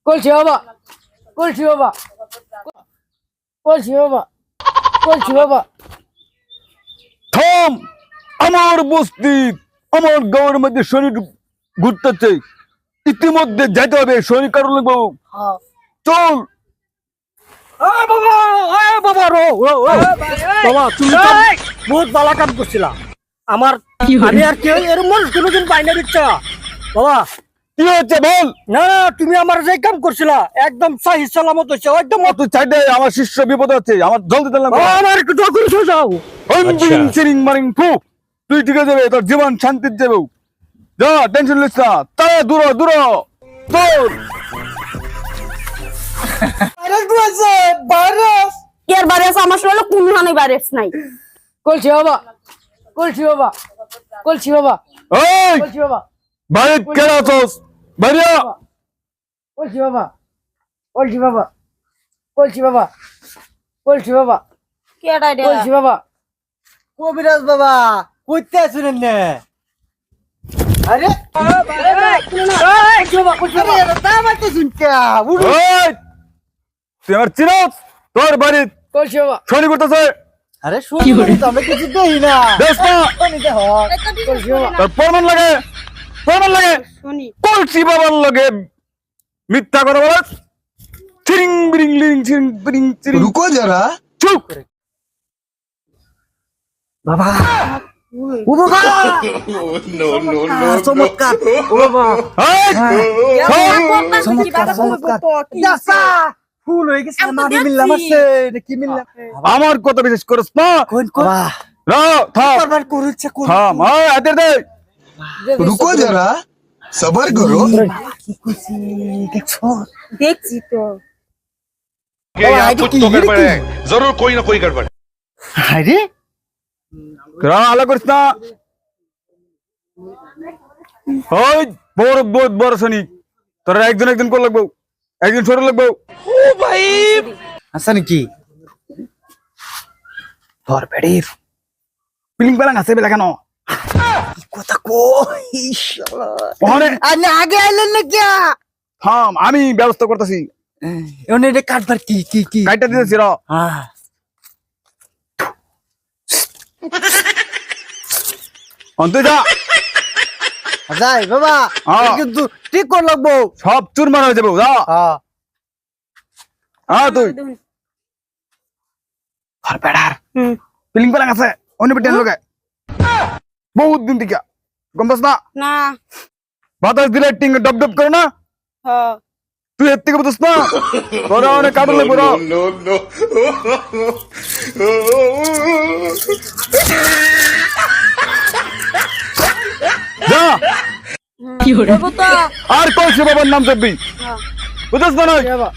কলছি বাবা কলছি বাবা কলছি বাবা কলছি বাবা থাম। আমার বস্তি আমার গাঁয়ের মধ্যে শনি ঘুরতেছে, ইতিমধ্যে যাইতে হবে। শনি কারণ লাগবো, চল। বাবা তুমি তো বহুত ভালো কাম করছিলা। আমার আমি আর কেউ এরকম মানুষ কোনোদিন পাইনা দিচ্ছা বাবা। কি হচ্ছে বল? না তুমি আমার যে কাম করছিলা একদম সহি সালামত হচ্ছে একদম। তুই চাই দে, আমার শিষ্য বিপদ আছে, আমার জলদি দিলাম। আমার একটু দোয়া করে যাও। তুই ঠিক আছে, তোর জীবন শান্তির যাবে। যা, টেনশন লিস না, তাই দূর দূর তোর। এর ভাইরাস আমার শরীরে কোনো হানি ভাইরাস নাই। কলছি বাবা কলছি বাবা কলছি বাবা এই কলছি বাবা বাড়ি কেন আছোস? বাড়িয়া কলছি বাবা কলছি বাবা কলছি বাবা কলছি বাবা কেডা রে? কলছি বাবা কবিরাজ বাবা কইতে আছেন না? আরে কলছি বাবা কলছি বাবা তা মারতে শুনকা উড়ো। এই, তুই আমার চিনস? তোর বাড়ি কলছি বাবা শনি করতেছে। আরে শুনি তো আমি কিছু দেই না। দেখ না, কলছি বাবা তোর প্রমাণ লাগে, প্রমাণ লাগে। শুনি কলসি বাবার লগে মিথ্যা কথা বলে। চিরিং বিরিং লিরিং চিরিং বিরিং চিরিং। रुको जरा। চুপ। বাবা ও বাবা চমৎকার ও বাবা এই, যাসা ফুল হয়ে গেছে মাটি মিললাম আছে কি মিললাম আমার কথা বিশেষ করস না। কোন কোন না, থাম বারবার করছে কোন থাম। হাতের দে। रुको जरा, सबर करो। কি কইছি দেখছো দেখছি তো। कि यहाँ कुछ तो गड़बड़ है, जरूर कोई ना कोई गड़बड़ है। আরে তোরা আলা করিস না। ওই বড় বহুত বড় শনি, তোরা একজন একজন করে লাগবো, একজন ছোট লাগবো। আচ্ছা নাকি তোর বেড়ির পিলিং পালাং আছে বেলা কেন? কথা কো ইনশাআল্লাহ ওখানে আরে আগে আইলেন না কি থাম, আমি ব্যবস্থা করতেছি। এনে রে কাটবার কি কি কি কাইটা দিতেছি র। হ্যাঁ অন্তই যা, যাই বাবা হ্যাঁ। কিন্তু ঠিক কর লাগবো সব চুরমার হয়ে যাবো। যা, হ্যাঁ হ্যাঁ তুই আর বেড়ার পিলিং পালাং আছে অন্য বেটেন লোকে বহুত দিন থেকে গম পাস না? না বাতাস দিলে টিং ডব ডব করে না, হ তুই এর থেকে বুঝছ না? তোরা অনেক কাবল লাগবো। র। No, no. যা, দেবো তো। আর কলসি বাবার নাম চাপবি, বুঝছ না? নয় বাবা